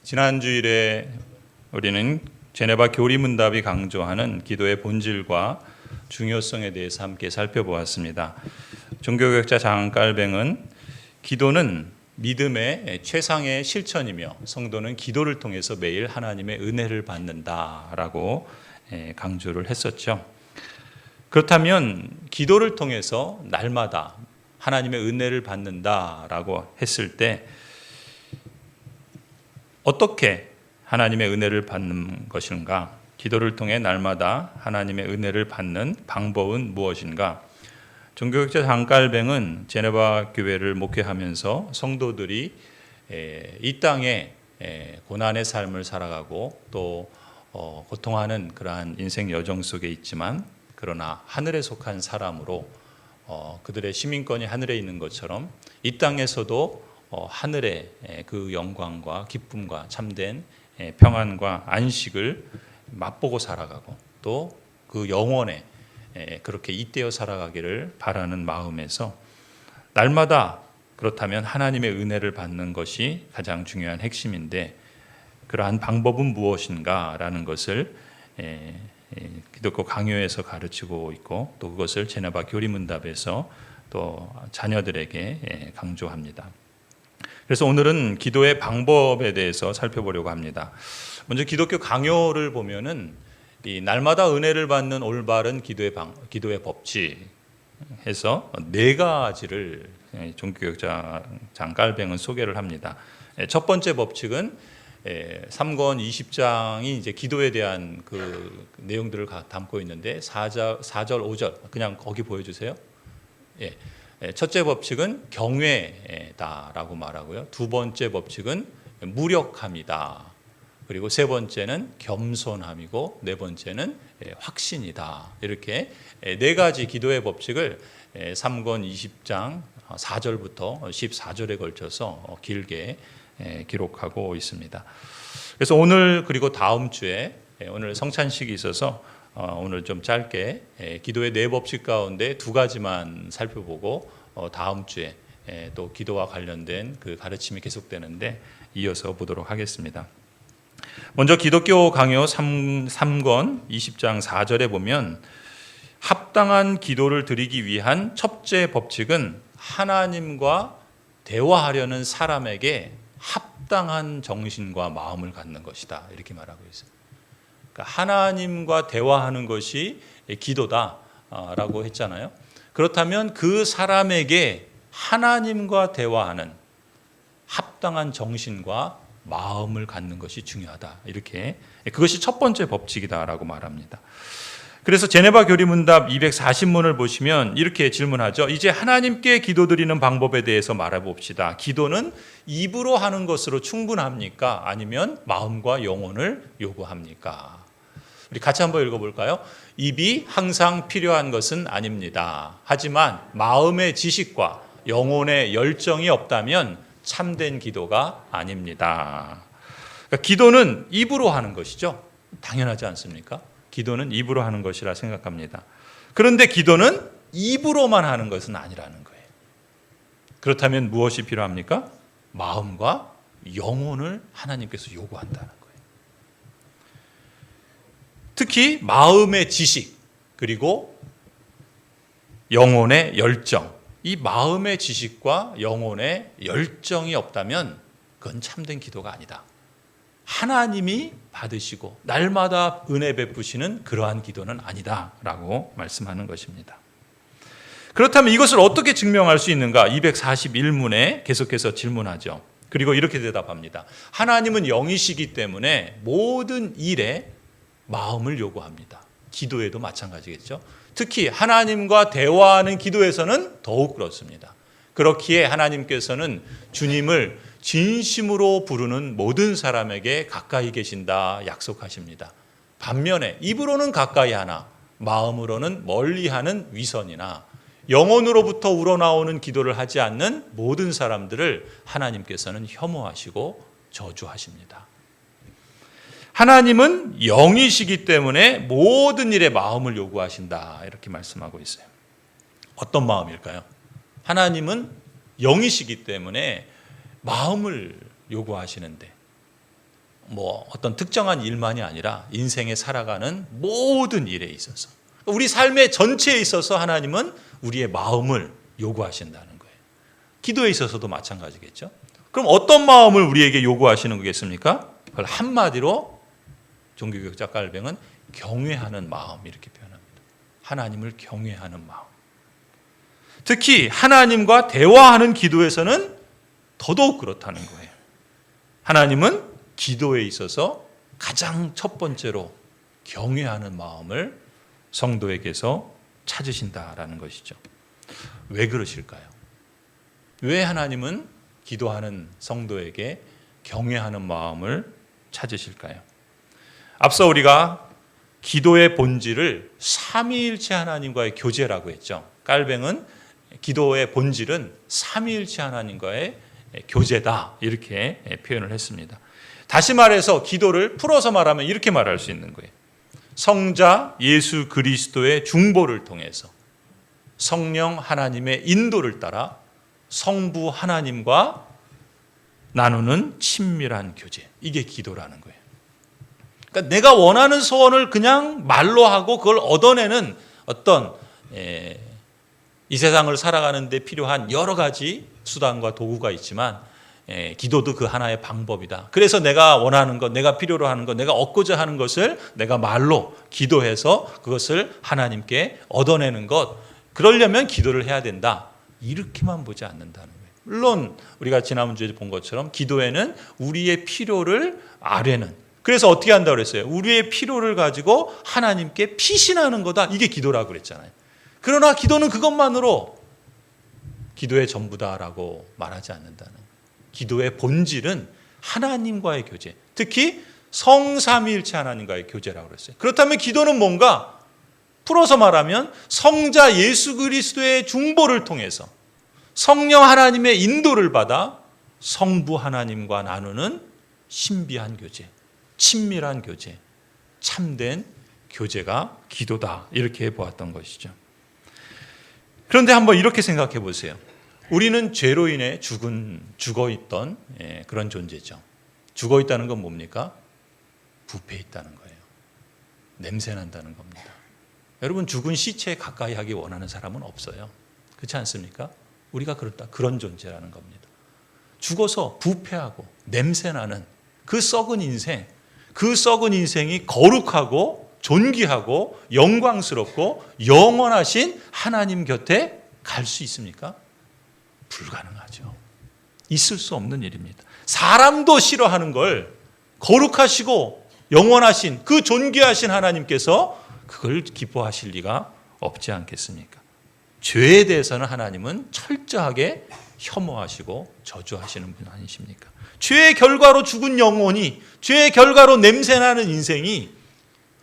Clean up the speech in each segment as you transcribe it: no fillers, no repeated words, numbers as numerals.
지난 주일에 우리는 제네바 교리문답이 강조하는 기도의 본질과 중요성에 대해서 함께 살펴보았습니다. 종교개혁자 장 깔뱅은 기도는 믿음의 최상의 실천이며 성도는 기도를 통해서 매일 하나님의 은혜를 받는다라고 강조를 했었죠. 그렇다면 기도를 통해서 날마다 하나님의 은혜를 받는다라고 했을 때 어떻게 하나님의 은혜를 받는 것인가? 기도를 통해 날마다 하나님의 은혜를 받는 방법은 무엇인가? 종교개혁자 장 깔뱅은 제네바 교회를 목회하면서 성도들이 이 땅에 고난의 삶을 살아가고 또 고통하는 그러한 인생 여정 속에 있지만 그러나 하늘에 속한 사람으로 그들의 시민권이 하늘에 있는 것처럼 이 땅에서도 하늘의 그 영광과 기쁨과 참된 평안과 안식을 맛보고 살아가고 또 그 영원에 그렇게 잇대어 살아가기를 바라는 마음에서 날마다 그렇다면 하나님의 은혜를 받는 것이 가장 중요한 핵심인데 그러한 방법은 무엇인가라는 것을 기독교 강요에서 가르치고 있고 또 그것을 제네바 교리문답에서 또 자녀들에게 강조합니다. 그래서 오늘은 기도의 방법에 대해서 살펴보려고 합니다. 먼저 기독교 강요를 보면은 이 날마다 은혜를 받는 올바른 기도의 법칙 해서 네 가지를 종교개혁자 장 깔뱅은 소개를 합니다. 첫 번째 법칙은 3권 20장이 이제 기도에 대한 그 내용들을 담고 있는데 4절, 5절 그냥 거기 보여주세요. 예. 첫째 법칙은 경외다라고 말하고요. 두 번째 법칙은 무력함이다. 그리고 세 번째는 겸손함이고 네 번째는 확신이다. 이렇게 네 가지 기도의 법칙을 3권 20장 4절부터 14절에 걸쳐서 길게 기록하고 있습니다. 그래서 오늘 그리고 다음 주에 오늘 성찬식이 있어서 오늘 좀 짧게 기도의 네 법칙 가운데 두 가지만 살펴보고 다음 주에 또 기도와 관련된 그 가르침이 계속되는데 이어서 보도록 하겠습니다. 먼저 기독교 강요 3권 20장 4절에 보면 합당한 기도를 드리기 위한 첫째 법칙은 하나님과 대화하려는 사람에게 합당한 정신과 마음을 갖는 것이다. 이렇게 말하고 있어요. 그러니까 하나님과 대화하는 것이 기도다라고 했잖아요. 그렇다면 그 사람에게 하나님과 대화하는 합당한 정신과 마음을 갖는 것이 중요하다. 이렇게 그것이 첫 번째 법칙이다라고 말합니다. 그래서 제네바 교리문답 240문을 보시면 이렇게 질문하죠. 이제 하나님께 기도드리는 방법에 대해서 말해봅시다. 기도는 입으로 하는 것으로 충분합니까? 아니면 마음과 영혼을 요구합니까? 우리 같이 한번 읽어볼까요? 입이 항상 필요한 것은 아닙니다. 하지만 마음의 지식과 영혼의 열정이 없다면 참된 기도가 아닙니다. 그러니까 기도는 입으로 하는 것이죠. 당연하지 않습니까? 기도는 입으로 하는 것이라 생각합니다. 그런데 기도는 입으로만 하는 것은 아니라는 거예요. 그렇다면 무엇이 필요합니까? 마음과 영혼을 하나님께서 요구한다는 거예요. 특히 마음의 지식 그리고 영혼의 열정, 이 마음의 지식과 영혼의 열정이 없다면 그건 참된 기도가 아니다. 하나님이 받으시고 날마다 은혜 베푸시는 그러한 기도는 아니다라고 말씀하는 것입니다. 그렇다면 이것을 어떻게 증명할 수 있는가? 241문에 계속해서 질문하죠. 그리고 이렇게 대답합니다. 하나님은 영이시기 때문에 모든 일에 마음을 요구합니다. 기도에도 마찬가지겠죠. 특히 하나님과 대화하는 기도에서는 더욱 그렇습니다. 그렇기에 하나님께서는 주님을 진심으로 부르는 모든 사람에게 가까이 계신다 약속하십니다. 반면에 입으로는 가까이 하나 마음으로는 멀리하는 위선이나 영혼으로부터 우러나오는 기도를 하지 않는 모든 사람들을 하나님께서는 혐오하시고 저주하십니다. 하나님은 영이시기 때문에 모든 일에 마음을 요구하신다 이렇게 말씀하고 있어요. 어떤 마음일까요? 하나님은 영이시기 때문에 마음을 요구하시는데 어떤 특정한 일만이 아니라 인생에 살아가는 모든 일에 있어서, 우리 삶의 전체에 있어서 하나님은 우리의 마음을 요구하신다는 거예요. 기도에 있어서도 마찬가지겠죠. 그럼 어떤 마음을 우리에게 요구하시는 거겠습니까? 그걸 한마디로 종교개혁자 깔뱅은 경외하는 마음, 이렇게 표현합니다. 하나님을 경외하는 마음. 특히 하나님과 대화하는 기도에서는 더더욱 그렇다는 거예요. 하나님은 기도에 있어서 가장 첫 번째로 경외하는 마음을 성도에게서 찾으신다라는 것이죠. 왜 그러실까요? 왜 하나님은 기도하는 성도에게 경외하는 마음을 찾으실까요? 앞서 우리가 기도의 본질을 삼위일체 하나님과의 교제라고 했죠. 깔뱅은 기도의 본질은 삼위일체 하나님과의 교제다, 이렇게 표현을 했습니다. 다시 말해서 기도를 풀어서 말하면 이렇게 말할 수 있는 거예요. 성자 예수 그리스도의 중보를 통해서 성령 하나님의 인도를 따라 성부 하나님과 나누는 친밀한 교제, 이게 기도라는 거예요. 그러니까 내가 원하는 소원을 그냥 말로 하고 그걸 얻어내는 어떤 이 세상을 살아가는 데 필요한 여러 가지 수단과 도구가 있지만 기도도 그 하나의 방법이다. 그래서 내가 원하는 것, 내가 필요로 하는 것, 내가 얻고자 하는 것을 내가 말로 기도해서 그것을 하나님께 얻어내는 것, 그러려면 기도를 해야 된다, 이렇게만 보지 않는다는 거예요. 물론 우리가 지난주에 본 것처럼 기도에는 우리의 필요를 아뢰는, 그래서 어떻게 한다고 그랬어요? 우리의 필요를 가지고 하나님께 피신하는 거다, 이게 기도라고 그랬잖아요. 그러나 기도는 그것만으로 기도의 전부다라고 말하지 않는다는 거예요. 기도의 본질은 하나님과의 교제, 특히 성삼위일체 하나님과의 교제라고 그랬어요. 그렇다면 기도는 뭔가? 풀어서 말하면 성자 예수 그리스도의 중보를 통해서 성령 하나님의 인도를 받아 성부 하나님과 나누는 신비한 교제, 친밀한 교제, 참된 교제가 기도다, 이렇게 보았던 것이죠. 그런데 한번 이렇게 생각해 보세요. 우리는 죄로 인해 죽어있던 그런 존재죠. 죽어있다는 건 뭡니까? 부패있다는 거예요. 냄새난다는 겁니다. 여러분, 죽은 시체에 가까이 하기 원하는 사람은 없어요. 그렇지 않습니까? 우리가 그런 존재라는 겁니다. 죽어서 부패하고 냄새나는 그 썩은 인생, 그 썩은 인생이 거룩하고 존귀하고 영광스럽고 영원하신 하나님 곁에 갈 수 있습니까? 불가능하죠. 있을 수 없는 일입니다. 사람도 싫어하는 걸 거룩하시고 영원하신 그 존귀하신 하나님께서 그걸 기뻐하실 리가 없지 않겠습니까? 죄에 대해서는 하나님은 철저하게 혐오하시고 저주하시는 분 아니십니까? 죄의 결과로 죽은 영혼이, 죄의 결과로 냄새나는 인생이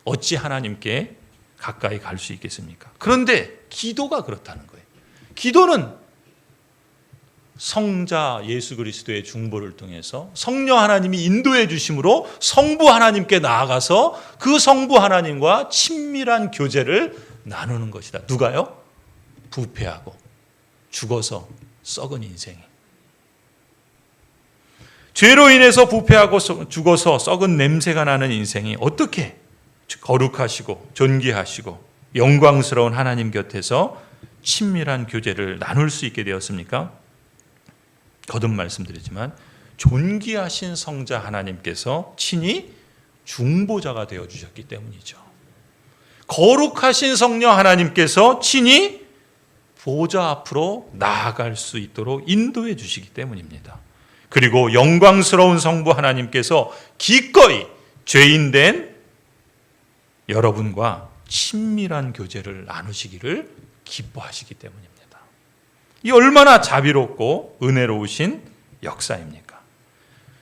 어찌 하나님께 가까이 갈 수 있겠습니까? 그런데 기도가 그렇다는 거예요. 기도는 성자 예수 그리스도의 중보를 통해서 성령 하나님이 인도해 주심으로 성부 하나님께 나아가서 그 성부 하나님과 친밀한 교제를 나누는 것이다. 누가요? 부패하고 죽어서 썩은 인생이. 죄로 인해서 부패하고 죽어서 썩은 냄새가 나는 인생이 어떻게 거룩하시고 존귀하시고 영광스러운 하나님 곁에서 친밀한 교제를 나눌 수 있게 되었습니까? 거듭 말씀드리지만 존귀하신 성자 하나님께서 친히 중보자가 되어주셨기 때문이죠. 거룩하신 성령 하나님께서 친히 보좌 앞으로 나아갈 수 있도록 인도해 주시기 때문입니다. 그리고 영광스러운 성부 하나님께서 기꺼이 죄인된 여러분과 친밀한 교제를 나누시기를 기뻐하시기 때문입니다. 이 얼마나 자비롭고 은혜로우신 역사입니까?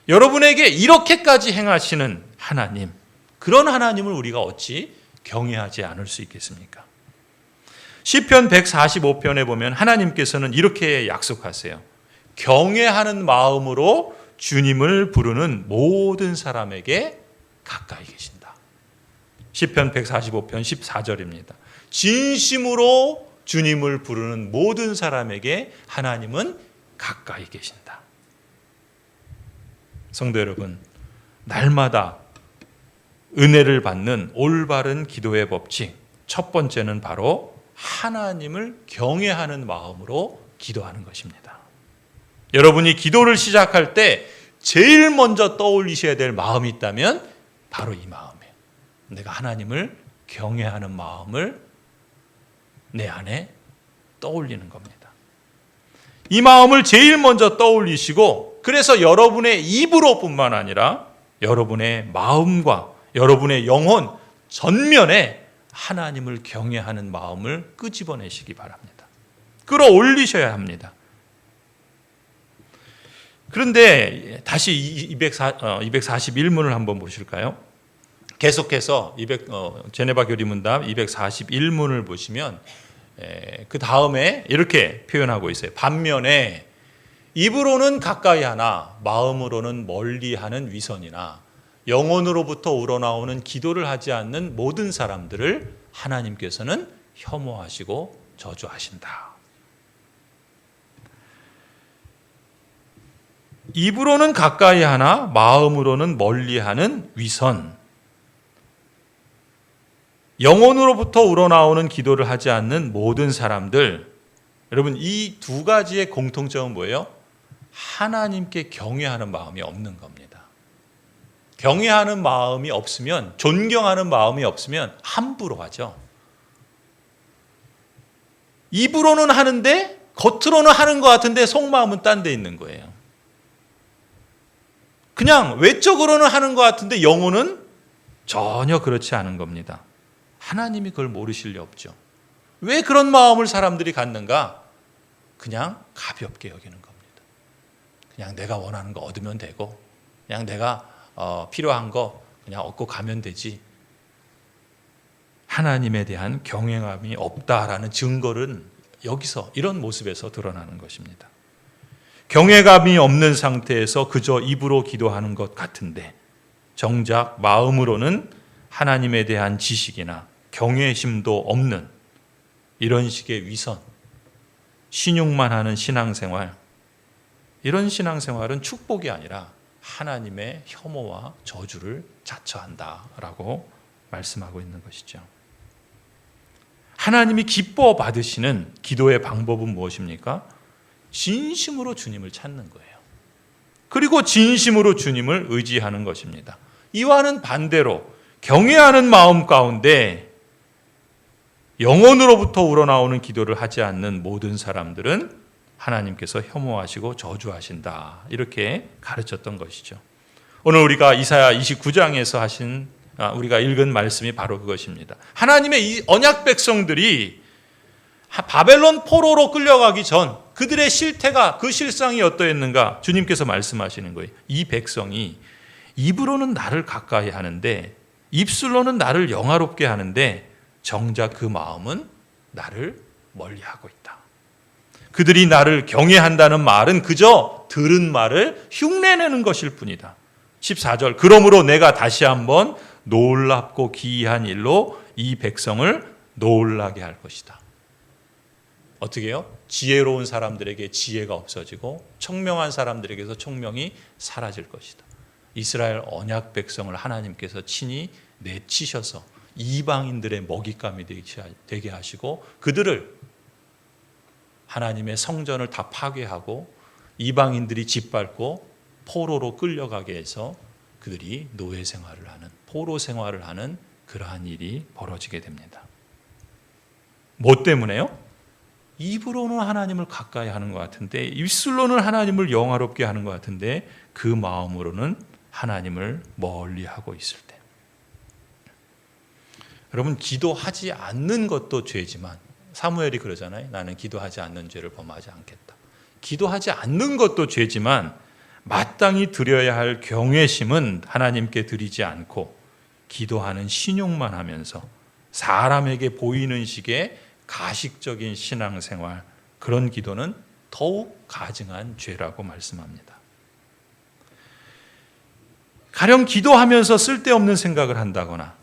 여러분에게 이렇게까지 행하시는 하나님, 그런 하나님을 우리가 어찌 경외하지 않을 수 있겠습니까? 시편 145편에 보면 하나님께서는 이렇게 약속하세요. 경외하는 마음으로 주님을 부르는 모든 사람에게 가까이 계신다. 시편 145편 14절입니다. 진심으로 주님을 부르는 모든 사람에게 하나님은 가까이 계신다. 성도 여러분, 날마다 은혜를 받는 올바른 기도의 법칙, 첫 번째는 바로 하나님을 경외하는 마음으로 기도하는 것입니다. 여러분이 기도를 시작할 때 제일 먼저 떠올리셔야 될 마음이 있다면 바로 이 마음이에요. 내가 하나님을 경외하는 마음을 내 안에 떠올리는 겁니다. 이 마음을 제일 먼저 떠올리시고, 그래서 여러분의 입으로뿐만 아니라 여러분의 마음과 여러분의 영혼 전면에 하나님을 경외하는 마음을 끄집어내시기 바랍니다. 끌어올리셔야 합니다. 그런데 다시 241문을 한번 보실까요? 계속해서 제네바 교리문답 241문을 보시면 그 다음에 이렇게 표현하고 있어요. 반면에 입으로는 가까이 하나 마음으로는 멀리 하는 위선이나 영혼으로부터 우러나오는 기도를 하지 않는 모든 사람들을 하나님께서는 혐오하시고 저주하신다. 입으로는 가까이 하나 마음으로는 멀리 하는 위선, 영혼으로부터 우러나오는 기도를 하지 않는 모든 사람들. 여러분, 이 두 가지의 공통점은 뭐예요? 하나님께 경외하는 마음이 없는 겁니다. 경외하는 마음이 없으면, 존경하는 마음이 없으면 함부로 하죠. 입으로는 하는데 겉으로는 하는 것 같은데 속마음은 딴 데 있는 거예요. 그냥 외적으로는 하는 것 같은데 영혼은 전혀 그렇지 않은 겁니다. 하나님이 그걸 모르실 리 없죠. 왜 그런 마음을 사람들이 갖는가? 그냥 가볍게 여기는 겁니다. 그냥 내가 원하는 거 얻으면 되고, 그냥 내가 필요한 거 그냥 얻고 가면 되지. 하나님에 대한 경외감이 없다라는 증거는 여기서, 이런 모습에서 드러나는 것입니다. 경외감이 없는 상태에서 그저 입으로 기도하는 것 같은데 정작 마음으로는 하나님에 대한 지식이나 경외심도 없는 이런 식의 위선, 신용만 하는 신앙생활, 이런 신앙생활은 축복이 아니라 하나님의 혐오와 저주를 자처한다라고 말씀하고 있는 것이죠. 하나님이 기뻐 받으시는 기도의 방법은 무엇입니까? 진심으로 주님을 찾는 거예요. 그리고 진심으로 주님을 의지하는 것입니다. 이와는 반대로 경외하는 마음 가운데 영혼으로부터 우러나오는 기도를 하지 않는 모든 사람들은 하나님께서 혐오하시고 저주하신다, 이렇게 가르쳤던 것이죠. 오늘 우리가 이사야 29장에서 우리가 읽은 말씀이 바로 그것입니다. 하나님의 이 언약 백성들이 바벨론 포로로 끌려가기 전 그들의 실태가, 그 실상이 어떠했는가 주님께서 말씀하시는 거예요. 이 백성이 입으로는 나를 가까이 하는데, 입술로는 나를 영화롭게 하는데 정작 그 마음은 나를 멀리하고 있다. 그들이 나를 경외한다는 말은 그저 들은 말을 흉내내는 것일 뿐이다. 14절, 그러므로 내가 다시 한번 놀랍고 기이한 일로 이 백성을 놀라게 할 것이다. 어떻게 해요? 지혜로운 사람들에게 지혜가 없어지고 청명한 사람들에게서 청명이 사라질 것이다. 이스라엘 언약 백성을 하나님께서 친히 내치셔서 이방인들의 먹잇감이 되게 하시고 그들을, 하나님의 성전을 다 파괴하고 이방인들이 짓밟고 포로로 끌려가게 해서 그들이 노예 생활을 하는, 포로 생활을 하는 그러한 일이 벌어지게 됩니다. 뭐 때문에요? 입으로는 하나님을 가까이 하는 것 같은데, 입술로는 하나님을 영화롭게 하는 것 같은데 그 마음으로는 하나님을 멀리 하고 있을 때. 여러분, 기도하지 않는 것도 죄지만, 사무엘이 그러잖아요. 나는 기도하지 않는 죄를 범하지 않겠다. 기도하지 않는 것도 죄지만 마땅히 드려야 할 경외심은 하나님께 드리지 않고 기도하는 신용만 하면서 사람에게 보이는 식의 가식적인 신앙생활, 그런 기도는 더욱 가증한 죄라고 말씀합니다. 가령 기도하면서 쓸데없는 생각을 한다거나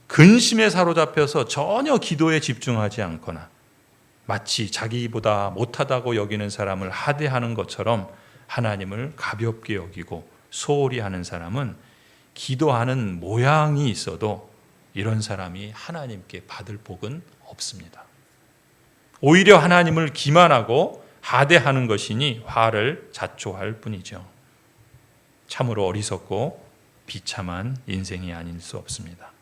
근심에 사로잡혀서 전혀 기도에 집중하지 않거나 마치 자기보다 못하다고 여기는 사람을 하대하는 것처럼 하나님을 가볍게 여기고 소홀히 하는 사람은 기도하는 모양이 있어도 이런 사람이 하나님께 받을 복은 없습니다. 오히려 하나님을 기만하고 하대하는 것이니 화를 자초할 뿐이죠. 참으로 어리석고 비참한 인생이 아닐 수 없습니다.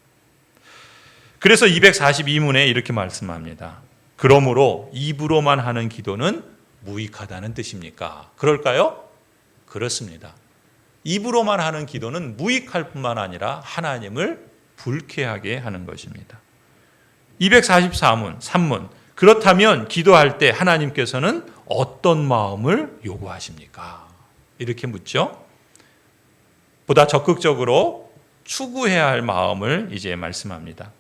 그래서 242문에 이렇게 말씀합니다. 그러므로 입으로만 하는 기도는 무익하다는 뜻입니까? 그럴까요? 그렇습니다. 입으로만 하는 기도는 무익할 뿐만 아니라 하나님을 불쾌하게 하는 것입니다. 243문, 3문. 그렇다면 기도할 때 하나님께서는 어떤 마음을 요구하십니까? 이렇게 묻죠. 보다 적극적으로 추구해야 할 마음을 이제 말씀합니다.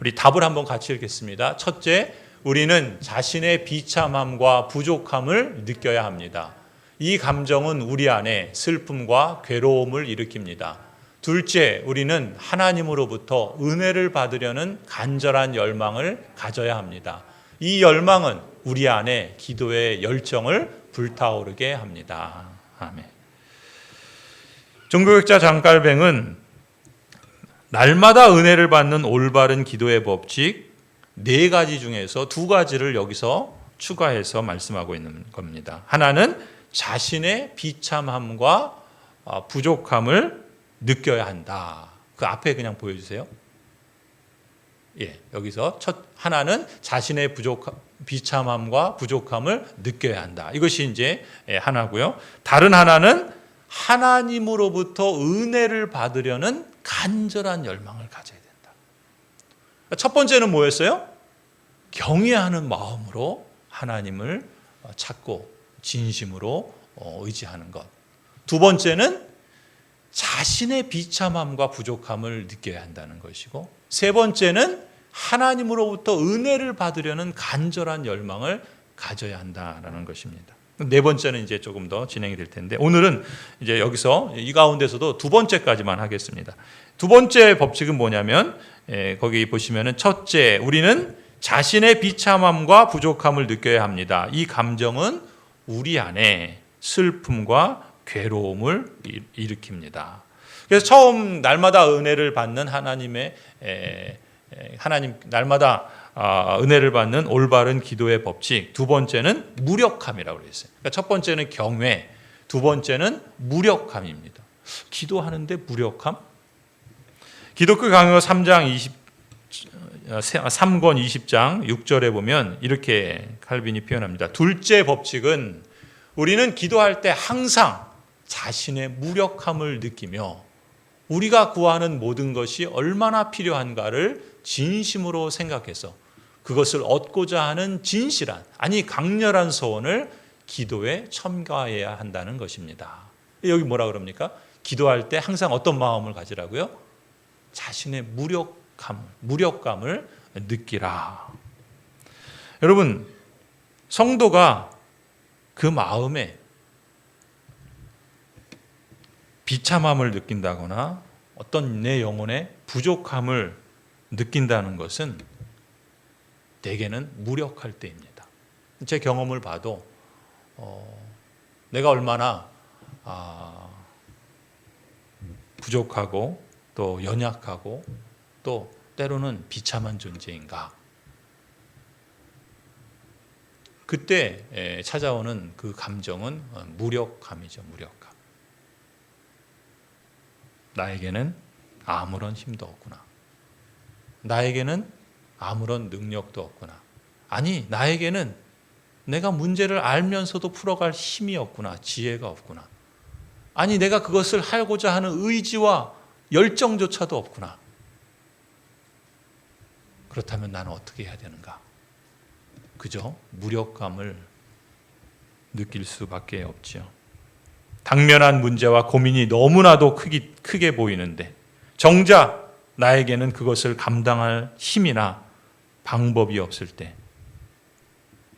우리 답을 한번 같이 읽겠습니다. 첫째, 우리는 자신의 비참함과 부족함을 느껴야 합니다. 이 감정은 우리 안에 슬픔과 괴로움을 일으킵니다. 둘째, 우리는 하나님으로부터 은혜를 받으려는 간절한 열망을 가져야 합니다. 이 열망은 우리 안에 기도의 열정을 불타오르게 합니다. 아멘. 종교학자 장깔뱅은 날마다 은혜를 받는 올바른 기도의 법칙 4가지 중에서 2가지를 여기서 추가해서 말씀하고 있는 겁니다. 하나는 자신의 비참함과 부족함을 느껴야 한다. 그 앞에 그냥 보여주세요. 예, 여기서 하나는 자신의 비참함과 부족함을 느껴야 한다. 이것이 이제 하나고요. 다른 하나는 하나님으로부터 은혜를 받으려는 간절한 열망을 가져야 된다. 첫 번째는 뭐였어요? 경외하는 마음으로 하나님을 찾고 진심으로 의지하는 것. 두 번째는 자신의 비참함과 부족함을 느껴야 한다는 것이고, 세 번째는 하나님으로부터 은혜를 받으려는 간절한 열망을 가져야 한다라는 것입니다. 네 번째는 이제 조금 더 진행이 될 텐데, 오늘은 이제 여기서 이 가운데서도 2번째까지만 하겠습니다. 2번째 법칙은 뭐냐면, 거기 보시면은 첫째, 우리는 자신의 비참함과 부족함을 느껴야 합니다. 이 감정은 우리 안에 슬픔과 괴로움을 일으킵니다. 그래서 처음 날마다 은혜를 받는 날마다 은혜를 받는 올바른 기도의 법칙, 두 번째는 무력함이라고 그랬어요. 그러니까 첫 번째는 경외, 두 번째는 무력함입니다. 기도하는데 무력함? 기독교 강요 3권 20장 6절에 보면 이렇게 칼빈이 표현합니다. 둘째 법칙은 우리는 기도할 때 항상 자신의 무력함을 느끼며 우리가 구하는 모든 것이 얼마나 필요한가를 진심으로 생각해서 그것을 얻고자 하는 진실한, 아니 강렬한 소원을 기도에 첨가해야 한다는 것입니다. 여기 뭐라 그럽니까? 기도할 때 항상 어떤 마음을 가지라고요? 자신의 무력감을 느끼라. 여러분, 성도가 그 마음에 비참함을 느낀다거나 어떤 내 영혼의 부족함을 느낀다는 것은 대개는 무력할 때입니다. 제 경험을 봐도 내가 얼마나 부족하고 또 연약하고 또 때로는 비참한 존재인가. 그때 찾아오는 그 감정은 무력감이죠. 무력감. 나에게는 아무런 힘도 없구나. 나에게는 아무런 능력도 없구나. 아니, 나에게는 내가 문제를 알면서도 풀어갈 힘이 없구나. 지혜가 없구나. 아니, 내가 그것을 하고자 하는 의지와 열정조차도 없구나. 그렇다면 나는 어떻게 해야 되는가? 그저 무력감을 느낄 수밖에 없죠. 당면한 문제와 고민이 너무나도 크게 보이는데 정작 나에게는 그것을 감당할 힘이나 방법이 없을 때,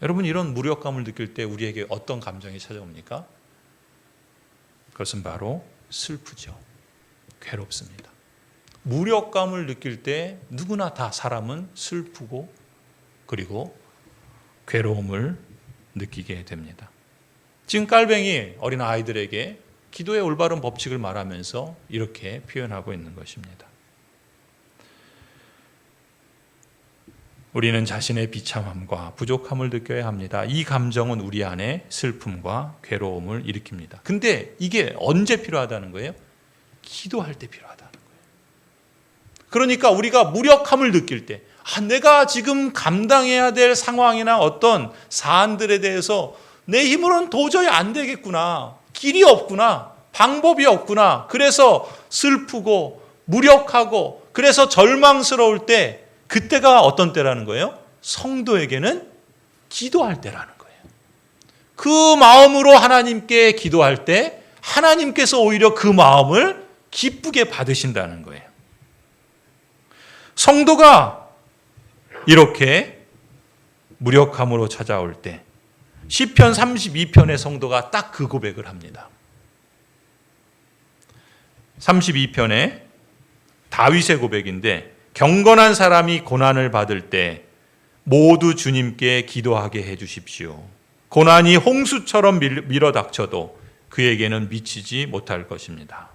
여러분, 이런 무력감을 느낄 때 우리에게 어떤 감정이 찾아옵니까? 그것은 바로 슬프죠. 괴롭습니다. 무력감을 느낄 때 누구나 다 사람은 슬프고 그리고 괴로움을 느끼게 됩니다. 지금 깔뱅이 어린 아이들에게 기도의 올바른 법칙을 말하면서 이렇게 표현하고 있는 것입니다. 우리는 자신의 비참함과 부족함을 느껴야 합니다. 이 감정은 우리 안에 슬픔과 괴로움을 일으킵니다. 근데 이게 언제 필요하다는 거예요? 기도할 때 필요하다는 거예요. 그러니까 우리가 무력함을 느낄 때, 내가 지금 감당해야 될 상황이나 어떤 사안들에 대해서 내 힘으로는 도저히 안 되겠구나, 길이 없구나, 방법이 없구나, 그래서 슬프고 무력하고 그래서 절망스러울 때, 그때가 어떤 때라는 거예요? 성도에게는 기도할 때라는 거예요. 그 마음으로 하나님께 기도할 때 하나님께서 오히려 그 마음을 기쁘게 받으신다는 거예요. 성도가 이렇게 무력함으로 찾아올 때 시편 32편의 성도가 딱 그 고백을 합니다. 32편의 다윗의 고백인데, 경건한 사람이 고난을 받을 때 모두 주님께 기도하게 해주십시오. 고난이 홍수처럼 밀어닥쳐도 그에게는 미치지 못할 것입니다.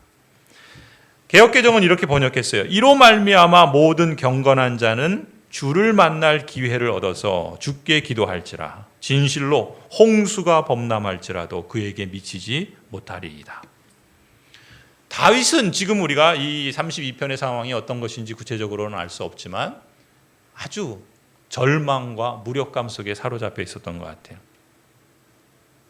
개역개정은 이렇게 번역했어요. 이로 말미암아 모든 경건한 자는 주를 만날 기회를 얻어서 주께 기도할지라. 진실로 홍수가 범람할지라도 그에게 미치지 못하리이다. 다윗은 지금 우리가 이 32편의 상황이 어떤 것인지 구체적으로는 알 수 없지만 아주 절망과 무력감 속에 사로잡혀 있었던 것 같아요.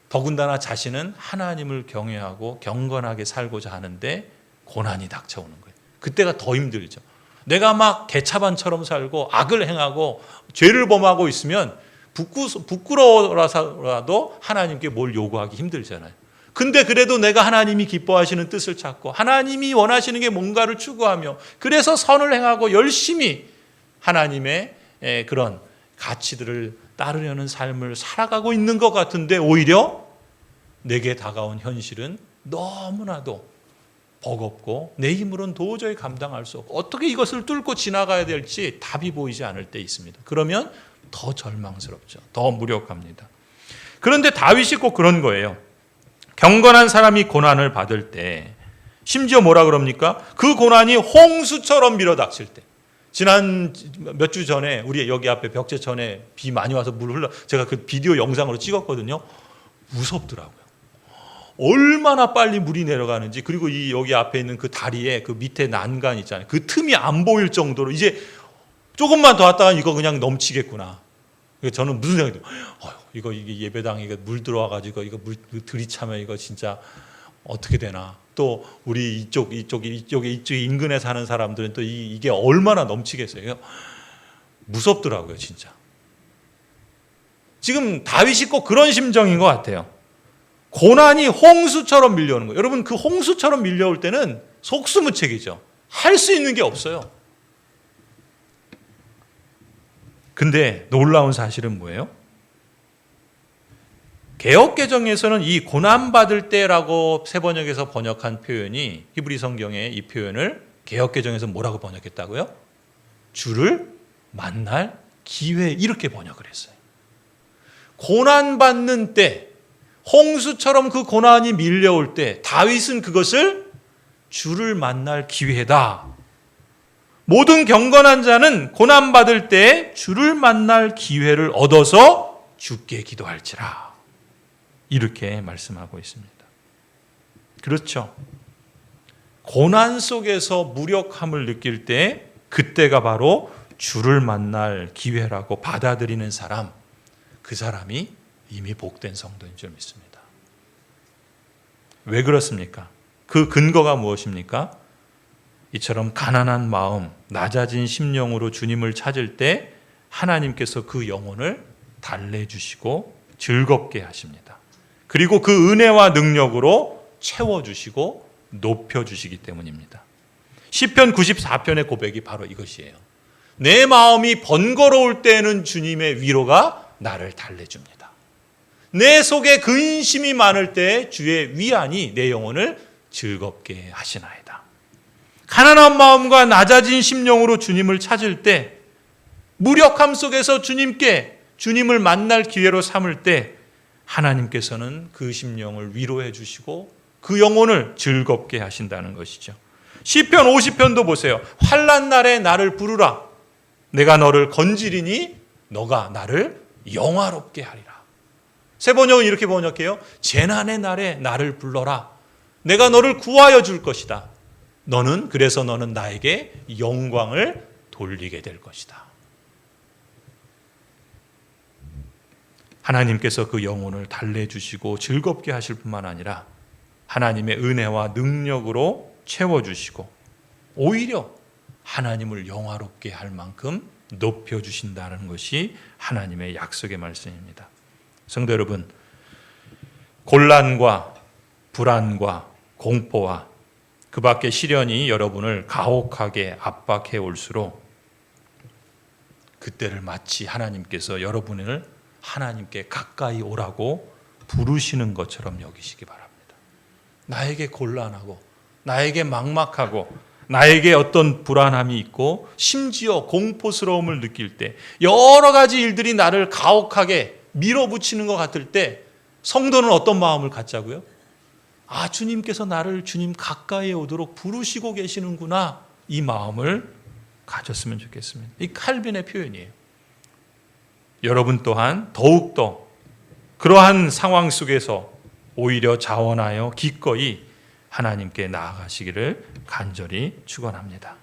더군다나 자신은 하나님을 경외하고 경건하게 살고자 하는데 고난이 닥쳐오는 거예요. 그때가 더 힘들죠. 내가 막 개차반처럼 살고 악을 행하고 죄를 범하고 있으면 부끄러워라도 하나님께 뭘 요구하기 힘들잖아요. 근데 그래도 내가 하나님이 기뻐하시는 뜻을 찾고 하나님이 원하시는 게 뭔가를 추구하며 그래서 선을 행하고 열심히 하나님의 그런 가치들을 따르려는 삶을 살아가고 있는 것 같은데, 오히려 내게 다가온 현실은 너무나도 버겁고 내 힘으로는 도저히 감당할 수 없고 어떻게 이것을 뚫고 지나가야 될지 답이 보이지 않을 때 있습니다. 그러면 더 절망스럽죠. 더 무력합니다. 그런데 다윗이 꼭 그런 거예요. 경건한 사람이 고난을 받을 때, 심지어 뭐라 그럽니까? 그 고난이 홍수처럼 밀어닥칠 때. 지난 몇 주 전에 우리 여기 앞에 벽제천에 비 많이 와서 물 흘러, 제가 그 비디오 영상으로 찍었거든요. 무섭더라고요. 얼마나 빨리 물이 내려가는지, 그리고 이 여기 앞에 있는 그 다리에 그 밑에 난간 있잖아요. 그 틈이 안 보일 정도로 이제 조금만 더 왔다가 이거 그냥 넘치겠구나. 저는 무슨 생각이 들어요? 이게 예배당에 물 들어와가지고 이거 물 들이차면 이거 진짜 어떻게 되나. 또 우리 이쪽 인근에 사는 사람들은 또 이게 얼마나 넘치겠어요. 무섭더라고요, 진짜. 지금 다윗이 꼭 그런 심정인 것 같아요. 고난이 홍수처럼 밀려오는 거예요. 여러분, 그 홍수처럼 밀려올 때는 속수무책이죠. 할 수 있는 게 없어요. 근데 놀라운 사실은 뭐예요? 개역개정에서는 이 고난받을 때라고 새 번역에서 번역한 표현이, 히브리 성경의 이 표현을 개역개정에서 뭐라고 번역했다고요? 주를 만날 기회, 이렇게 번역을 했어요. 고난받는 때, 홍수처럼 그 고난이 밀려올 때 다윗은 그것을 주를 만날 기회다. 모든 경건한 자는 고난받을 때 주를 만날 기회를 얻어서 주께 기도할지라. 이렇게 말씀하고 있습니다. 그렇죠. 고난 속에서 무력함을 느낄 때 그때가 바로 주를 만날 기회라고 받아들이는 사람, 그 사람이 이미 복된 성도인 줄 믿습니다. 왜 그렇습니까? 그 근거가 무엇입니까? 이처럼 가난한 마음, 낮아진 심령으로 주님을 찾을 때 하나님께서 그 영혼을 달래주시고 즐겁게 하십니다. 그리고 그 은혜와 능력으로 채워주시고 높여주시기 때문입니다. 시편 94편의 고백이 바로 이것이에요. 내 마음이 번거로울 때는 주님의 위로가 나를 달래줍니다. 내 속에 근심이 많을 때 주의 위안이 내 영혼을 즐겁게 하시나이다. 가난한 마음과 낮아진 심령으로 주님을 찾을 때, 무력함 속에서 주님을 만날 기회로 삼을 때 하나님께서는 그 심령을 위로해 주시고 그 영혼을 즐겁게 하신다는 것이죠. 시편 50편도 보세요. 환난 날에 나를 부르라. 내가 너를 건지리니 너가 나를 영화롭게 하리라. 새 번역은 이렇게 번역해요. 재난의 날에 나를 불러라. 내가 너를 구하여 줄 것이다. 그래서 너는 나에게 영광을 돌리게 될 것이다. 하나님께서 그 영혼을 달래주시고 즐겁게 하실 뿐만 아니라 하나님의 은혜와 능력으로 채워주시고 오히려 하나님을 영화롭게 할 만큼 높여주신다는 것이 하나님의 약속의 말씀입니다. 성도 여러분, 곤란과 불안과 공포와 그 밖의 시련이 여러분을 가혹하게 압박해 올수록 그때를 마치 하나님께서 여러분을 하나님께 가까이 오라고 부르시는 것처럼 여기시기 바랍니다. 나에게 곤란하고 나에게 막막하고 나에게 어떤 불안함이 있고 심지어 공포스러움을 느낄 때 여러 가지 일들이 나를 가혹하게 밀어붙이는 것 같을 때 성도는 어떤 마음을 갖자고요? 주님께서 나를 주님 가까이 오도록 부르시고 계시는구나, 이 마음을 가졌으면 좋겠습니다. 이 칼빈의 표현이에요. 여러분 또한 더욱더 그러한 상황 속에서 오히려 자원하여 기꺼이 하나님께 나아가시기를 간절히 축원합니다.